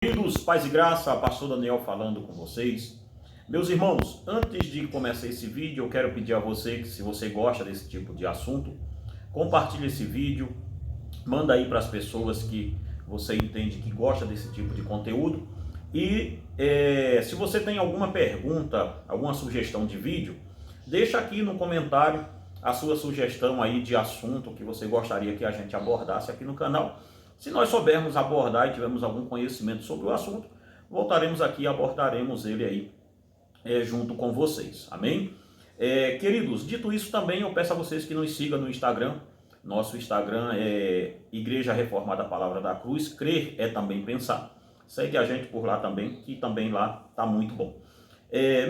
Queridos, paz e graça, pastor Daniel falando com vocês. Meus irmãos, antes de começar esse vídeo, eu quero pedir a você que, se você gosta desse tipo de assunto, compartilhe esse vídeo, manda aí para as pessoas que você entende que gosta desse tipo de conteúdo. E se você tem alguma pergunta, alguma sugestão de vídeo, deixa aqui no comentário a sua sugestão aí de assunto que você gostaria que a gente abordasse aqui no canal. Se nós soubermos abordar e tivermos algum conhecimento sobre o assunto, voltaremos aqui e abordaremos ele aí junto com vocês. Amém? Queridos, dito isso também, eu peço a vocês que nos sigam no Instagram. Nosso Instagram é Igreja Reformada Palavra da Cruz. Crer é também pensar. Segue a gente por lá também, que também lá está muito bom.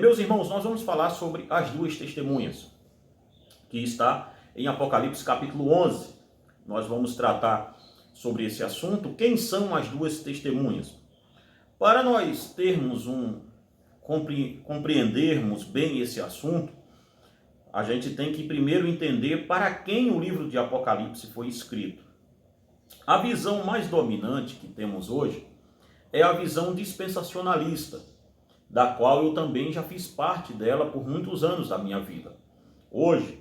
Meus irmãos, nós vamos falar sobre as duas testemunhas, que está em Apocalipse capítulo 11. Nós vamos tratar sobre esse assunto. Quem são as duas testemunhas? Para nós termos compreendermos bem esse assunto, a gente tem que primeiro entender para quem o livro de Apocalipse foi escrito. A visão mais dominante que temos hoje é a visão dispensacionalista, da qual eu também já fiz parte dela por muitos anos da minha vida. Hoje,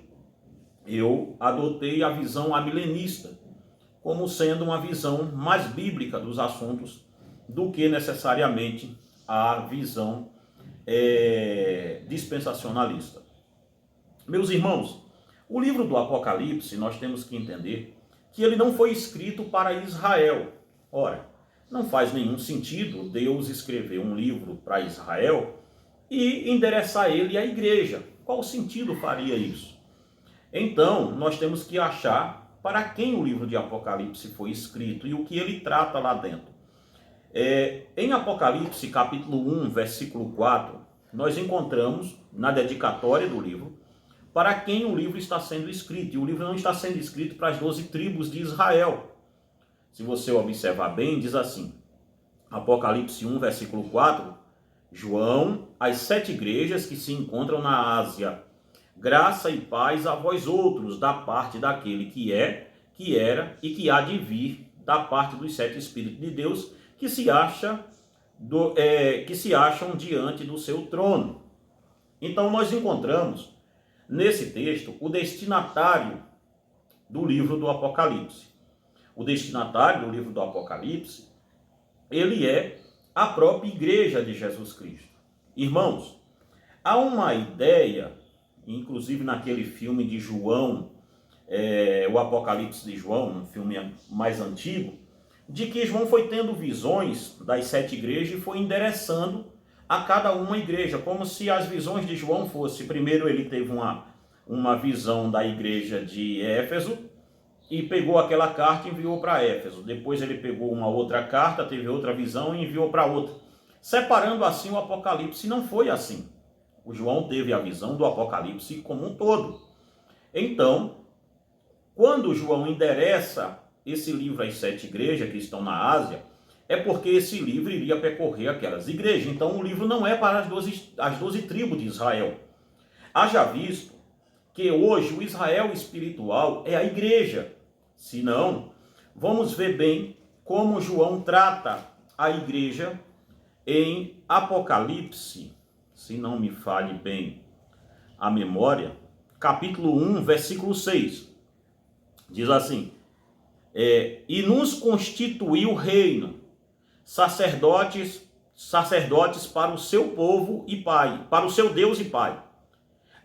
eu adotei a visão amilenista, como sendo uma visão mais bíblica dos assuntos do que necessariamente a visão dispensacionalista. Meus irmãos, o livro do Apocalipse, nós temos que entender que ele não foi escrito para Israel. Ora, não faz nenhum sentido Deus escrever um livro para Israel e endereçar ele à igreja. Qual sentido faria isso? Então, nós temos que achar para quem o livro de Apocalipse foi escrito e o que ele trata lá dentro. Em Apocalipse, capítulo 1, versículo 4, nós encontramos na dedicatória do livro para quem o livro está sendo escrito. E o livro não está sendo escrito para as 12 tribos de Israel. Se você observar bem, diz assim, Apocalipse 1, versículo 4, João, às 7 igrejas que se encontram na Ásia, graça e paz a vós outros, da parte daquele que é, que era e que há de vir, da parte dos 7 Espíritos de Deus, que se acham diante do seu trono. Então nós encontramos nesse texto o destinatário do livro do Apocalipse. O destinatário do livro do Apocalipse, ele é a própria igreja de Jesus Cristo. Irmãos, há uma ideia, inclusive naquele filme de João, o Apocalipse de João, um filme mais antigo, de que João foi tendo visões das 7 igrejas e foi endereçando a cada uma igreja, como se as visões de João fossem, primeiro ele teve uma visão da igreja de Éfeso, e pegou aquela carta e enviou para Éfeso. Depois ele pegou uma outra carta, teve outra visão e enviou para outra. Separando assim o Apocalipse, não foi assim. O João teve a visão do Apocalipse como um todo. Então, quando João endereça esse livro às 7 igrejas que estão na Ásia, é porque esse livro iria percorrer aquelas igrejas. Então, o livro não é para as 12 tribos de Israel. Haja visto que hoje o Israel espiritual é a igreja. Se não, vamos ver bem como João trata a igreja em Apocalipse, se não me falhe bem a memória, capítulo 1, versículo 6. Diz assim, e nos constituiu reino, sacerdotes para o seu povo e Pai, para o seu Deus e Pai.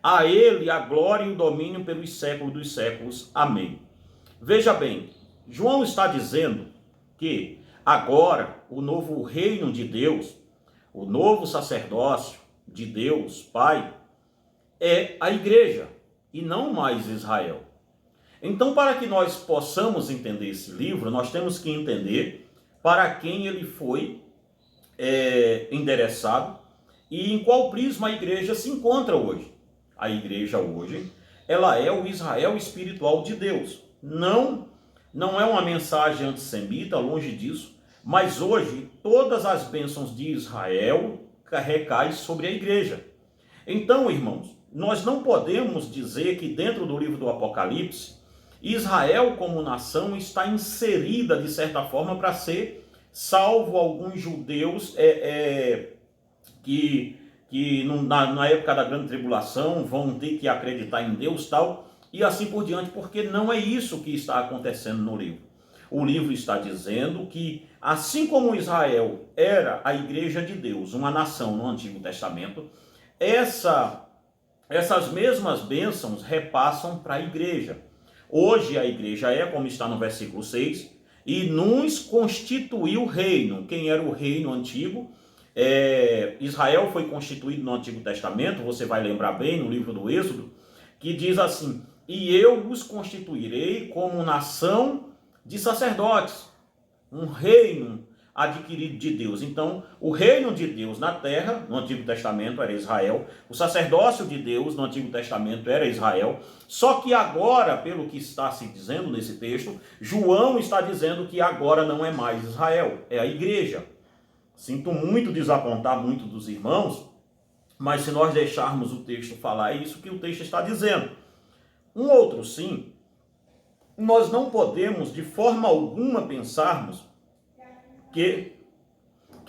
A ele a glória e o domínio pelos séculos dos séculos. Amém. Veja bem, João está dizendo que agora o novo reino de Deus, o novo sacerdócio de Deus, Pai, é a igreja e não mais Israel. Então, para que nós possamos entender esse livro, nós temos que entender para quem ele foi endereçado e em qual prisma a igreja se encontra hoje. A igreja hoje, ela é o Israel espiritual de Deus. Não é uma mensagem antissemita, longe disso, mas hoje todas as bênçãos de Israel recaem sobre a igreja. Então, irmãos, nós não podemos dizer que dentro do livro do Apocalipse, Israel como nação está inserida de certa forma para ser salvo alguns judeus na época da grande tribulação vão ter que acreditar em Deus tal, e assim por diante, porque não é isso que está acontecendo no livro. O livro está dizendo que, assim como Israel era a igreja de Deus, uma nação no Antigo Testamento, essas mesmas bênçãos repassam para a igreja. Hoje a igreja como está no versículo 6, e nos constituiu reino. Quem era o reino antigo? Israel foi constituído no Antigo Testamento, você vai lembrar bem no livro do Êxodo, que diz assim: e eu os constituirei como nação de sacerdotes, um reino adquirido de Deus. Então, o reino de Deus na terra, no Antigo Testamento, era Israel. O sacerdócio de Deus no Antigo Testamento era Israel. Só que agora, pelo que está se dizendo nesse texto, João está dizendo que agora não é mais Israel, é a igreja. Sinto muito desapontar muitos dos irmãos, mas se nós deixarmos o texto falar, é isso que o texto está dizendo. Um outro sim, nós não podemos de forma alguma pensarmos que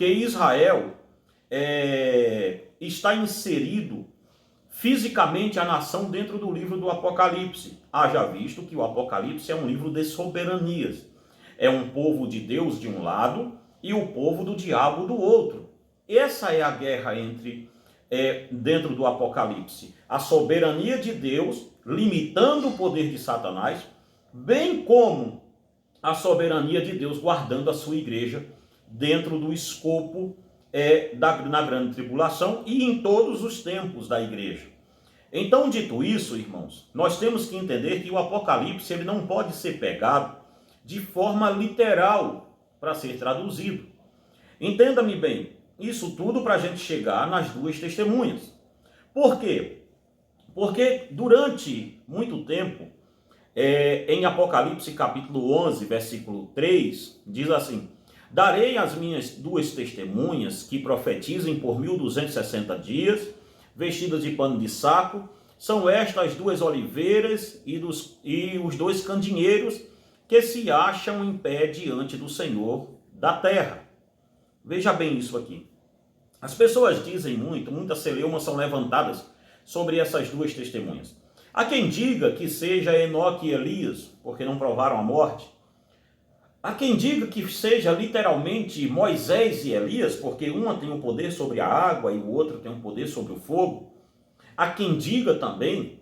Israel está inserido fisicamente a nação dentro do livro do Apocalipse. Haja visto que o Apocalipse é um livro de soberanias. É um povo de Deus de um lado e o povo do diabo do outro. Essa é a guerra dentro do Apocalipse. A soberania de Deus limitando o poder de Satanás, bem como a soberania de Deus guardando a sua igreja dentro do escopo na grande tribulação e em todos os tempos da igreja. Então, dito isso, irmãos, nós temos que entender que o Apocalipse ele não pode ser pegado de forma literal para ser traduzido. Entenda-me bem, isso tudo para a gente chegar nas duas testemunhas. Por quê? Porque durante muito tempo, em Apocalipse capítulo 11, versículo 3, diz assim: darei as minhas duas testemunhas que profetizem por 1260 dias, vestidas de pano de saco, são estas duas oliveiras e os dois candinheiros que se acham em pé diante do Senhor da terra. Veja bem isso aqui. As pessoas dizem muitas celeumas são levantadas sobre essas duas testemunhas. Há quem diga que seja Enoque e Elias, porque não provaram a morte. Há quem diga que seja literalmente Moisés e Elias, porque uma tem o poder sobre a água e o outro tem o poder sobre o fogo. Há quem diga também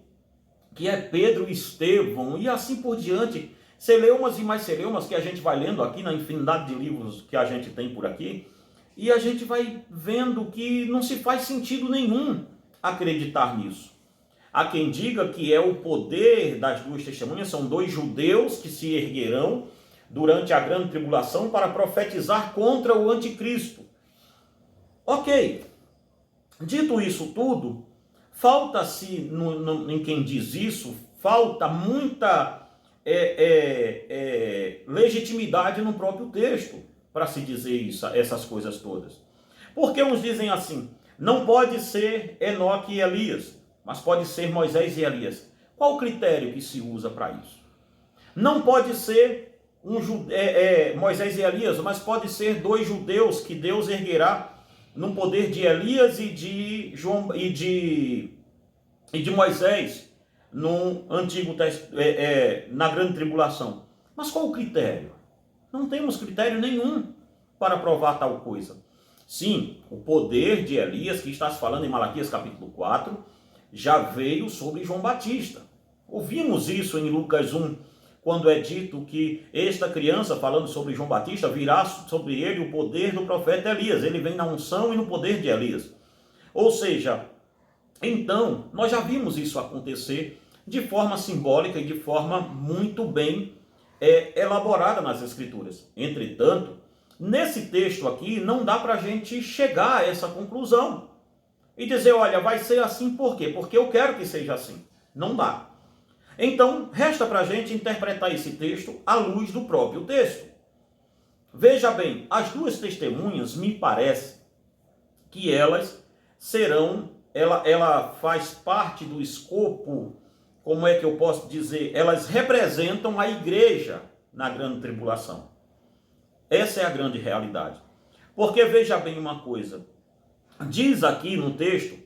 que é Pedro e Estevão e assim por diante. Celeumas e mais celeumas que a gente vai lendo aqui na infinidade de livros que a gente tem por aqui. E a gente vai vendo que não se faz sentido nenhum acreditar nisso. Há quem diga que é o poder das duas testemunhas, são dois judeus que se erguerão durante a grande tribulação para profetizar contra o anticristo. Ok, dito isso tudo, falta-se, em quem diz isso, falta muita legitimidade no próprio texto para se dizer isso, essas coisas todas. Porque uns dizem assim, não pode ser Enoque e Elias, mas pode ser Moisés e Elias. Qual o critério que se usa para isso? Não pode ser Moisés e Elias, mas pode ser dois judeus que Deus erguerá no poder de Elias e de Moisés no Antigo na grande tribulação. Mas qual o critério? Não temos critério nenhum para provar tal coisa. Sim, o poder de Elias, que está se falando em Malaquias capítulo 4, já veio sobre João Batista. Ouvimos isso em Lucas 1, quando é dito que esta criança, falando sobre João Batista, virá sobre ele o poder do profeta Elias. Ele vem na unção e no poder de Elias. Ou seja, então, nós já vimos isso acontecer de forma simbólica e de forma muito bem elaborada nas Escrituras. Entretanto, nesse texto aqui, não dá para a gente chegar a essa conclusão e dizer, olha, vai ser assim por quê? Porque eu quero que seja assim. Não dá. Então, resta para a gente interpretar esse texto à luz do próprio texto. Veja bem, as duas testemunhas, me parece que elas serão, ela faz parte do escopo, como é que eu posso dizer? Elas representam a igreja na grande tribulação. Essa é a grande realidade. Porque veja bem uma coisa, diz aqui no texto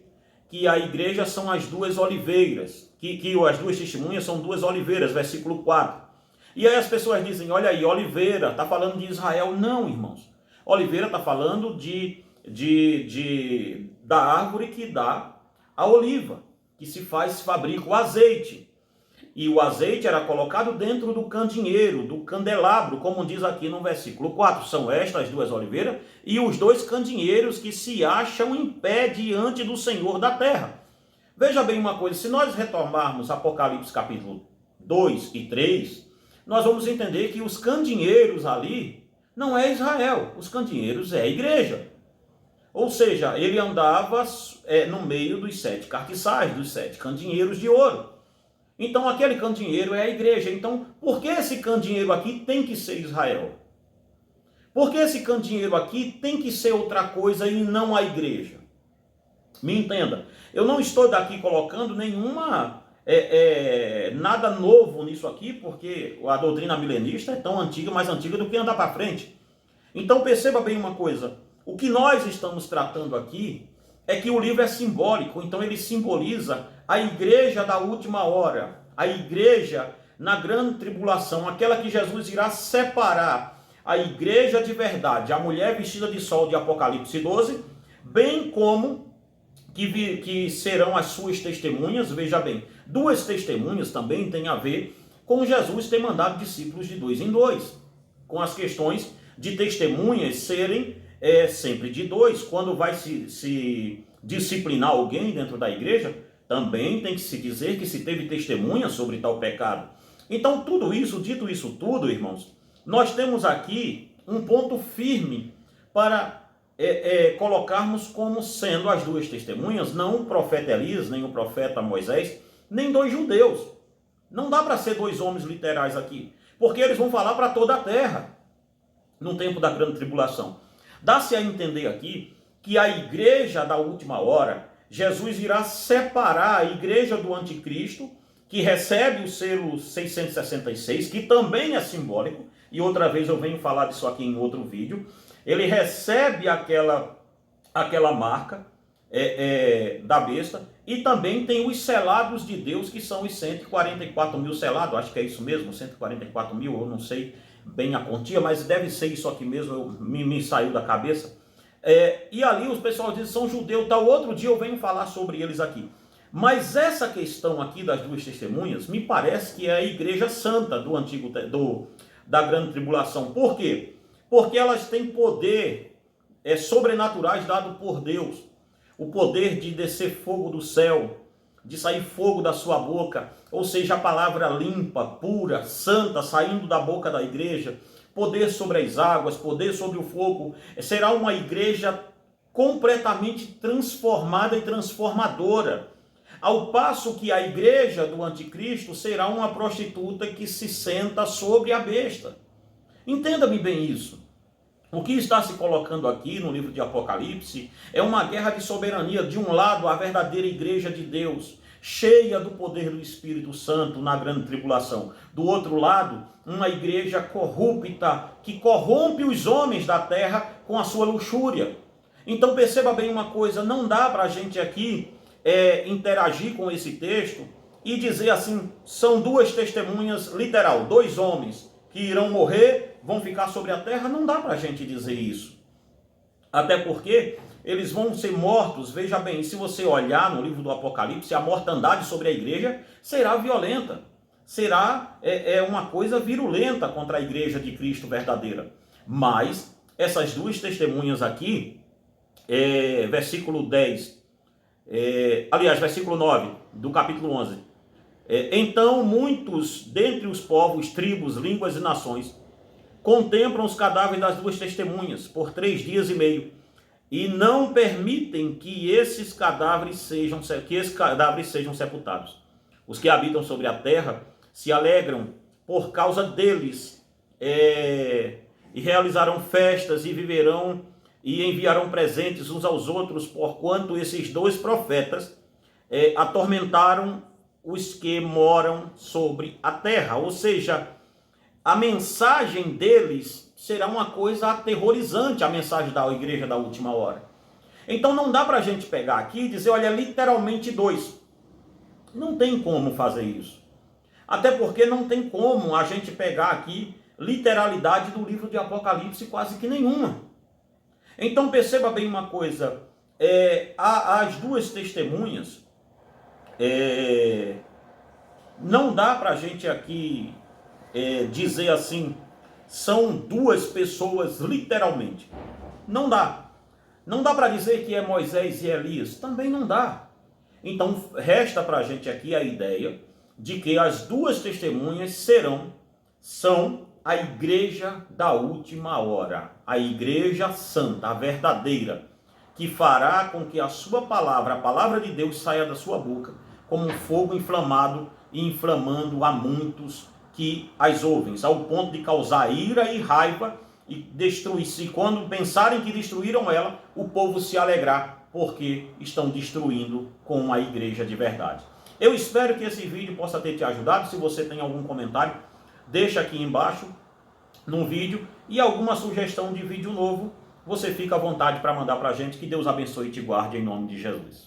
que a igreja são as duas oliveiras, que as duas testemunhas são duas oliveiras, versículo 4. E aí as pessoas dizem, olha aí, oliveira, está falando de Israel. Não, irmãos. Oliveira está falando da árvore que dá a oliva, que se fabrica o azeite. E o azeite era colocado dentro do candeeiro, do candelabro, como diz aqui no versículo 4. São estas as duas oliveiras e os dois candeeiros que se acham em pé diante do Senhor da terra. Veja bem uma coisa, se nós retomarmos Apocalipse capítulo 2 e 3, nós vamos entender que os candeeiros ali não é Israel, os candeeiros é a igreja. Ou seja, ele andava no meio dos 7 cartiçais, dos 7 candeeiros de ouro. Então aquele candeeiro é a igreja. Então por que esse candeeiro aqui tem que ser Israel? Por que esse candeeiro aqui tem que ser outra coisa e não a igreja? Me entenda, eu não estou daqui colocando nenhuma nada novo nisso aqui, porque a doutrina milenista é tão antiga, mais antiga do que andar para frente. Então perceba bem uma coisa, o que nós estamos tratando aqui é que o livro é simbólico, então ele simboliza a igreja da última hora, a igreja na grande tribulação, aquela que Jesus irá separar, a igreja de verdade, a mulher vestida de sol de Apocalipse 12, bem como que serão as suas testemunhas. Veja bem, duas testemunhas também tem a ver com Jesus ter mandado discípulos de 2 em 2, com as questões de testemunhas serem sempre de 2. Quando vai se disciplinar alguém dentro da igreja, também tem que se dizer que se teve testemunha sobre tal pecado. Então tudo isso, dito isso tudo, irmãos, nós temos aqui um ponto firme para colocarmos como sendo as duas testemunhas, não o profeta Elias, nem o profeta Moisés, nem 2 judeus. Não dá para ser 2 homens literais aqui, porque eles vão falar para toda a terra no tempo da grande tribulação. Dá-se a entender aqui que a igreja da última hora, Jesus irá separar a igreja do anticristo, que recebe o selo 666, que também é simbólico, e outra vez eu venho falar disso aqui em outro vídeo. Ele recebe aquela marca da besta, e também tem os selados de Deus, que são os 144 mil selados, acho que é isso mesmo, 144 mil, eu não sei bem a quantia, mas deve ser isso aqui mesmo, me saiu da cabeça. E ali os pessoal dizem são judeus, tal. Outro dia eu venho falar sobre eles aqui. Mas essa questão aqui das duas testemunhas, me parece que é a igreja santa da grande tribulação. Por quê? Porque elas têm poder sobrenaturais dado por Deus. O poder de descer fogo do céu, de sair fogo da sua boca, ou seja, a palavra limpa, pura, santa, saindo da boca da igreja, poder sobre as águas, poder sobre o fogo. Será uma igreja completamente transformada e transformadora. Ao passo que a igreja do anticristo será uma prostituta que se senta sobre a besta. Entenda-me bem isso. O que está se colocando aqui no livro de Apocalipse é uma guerra de soberania. De um lado, a verdadeira igreja de Deus, cheia do poder do Espírito Santo na grande tribulação. Do outro lado, uma igreja corrupta, que corrompe os homens da terra com a sua luxúria. Então perceba bem uma coisa, não dá para a gente aqui interagir com esse texto e dizer assim, são duas testemunhas, literal, 2 homens que irão morrer, vão ficar sobre a terra. Não dá para a gente dizer isso. Até porque eles vão ser mortos. Veja bem, se você olhar no livro do Apocalipse, a mortandade sobre a igreja será violenta. Será uma coisa virulenta contra a igreja de Cristo verdadeira. Mas essas duas testemunhas aqui, versículo 10, versículo 9 do capítulo 11. Então muitos dentre os povos, tribos, línguas e nações contemplam os cadáveres das duas testemunhas por 3 dias e meio e não permitem que esses cadáveres sejam sepultados. Os que habitam sobre a terra se alegram por causa deles e realizarão festas e viverão e enviarão presentes uns aos outros, porquanto esses 2 profetas atormentaram os que moram sobre a terra. Ou seja, a mensagem deles será uma coisa aterrorizante a mensagem da igreja da última hora. Então não dá para a gente pegar aqui e dizer, olha, literalmente 2. Não tem como fazer isso. Até porque não tem como a gente pegar aqui literalidade do livro de Apocalipse quase que nenhuma. Então perceba bem uma coisa, as duas testemunhas, não dá para a gente aqui dizer assim, são duas pessoas literalmente. Não dá. Não dá para dizer que é Moisés e Elias. Também não dá. Então resta para a gente aqui a ideia de que as duas testemunhas são a igreja da última hora. A igreja santa, a verdadeira, que fará com que a sua palavra, a palavra de Deus, saia da sua boca como um fogo inflamado e inflamando a muitos que as ouvem, ao ponto de causar ira e raiva e destruir-se. Quando pensarem que destruíram ela, o povo se alegrar, porque estão destruindo com a igreja de verdade. Eu espero que esse vídeo possa ter te ajudado. Se você tem algum comentário, deixa aqui embaixo no vídeo, e alguma sugestão de vídeo novo, você fica à vontade para mandar para a gente. Que Deus abençoe e te guarde em nome de Jesus.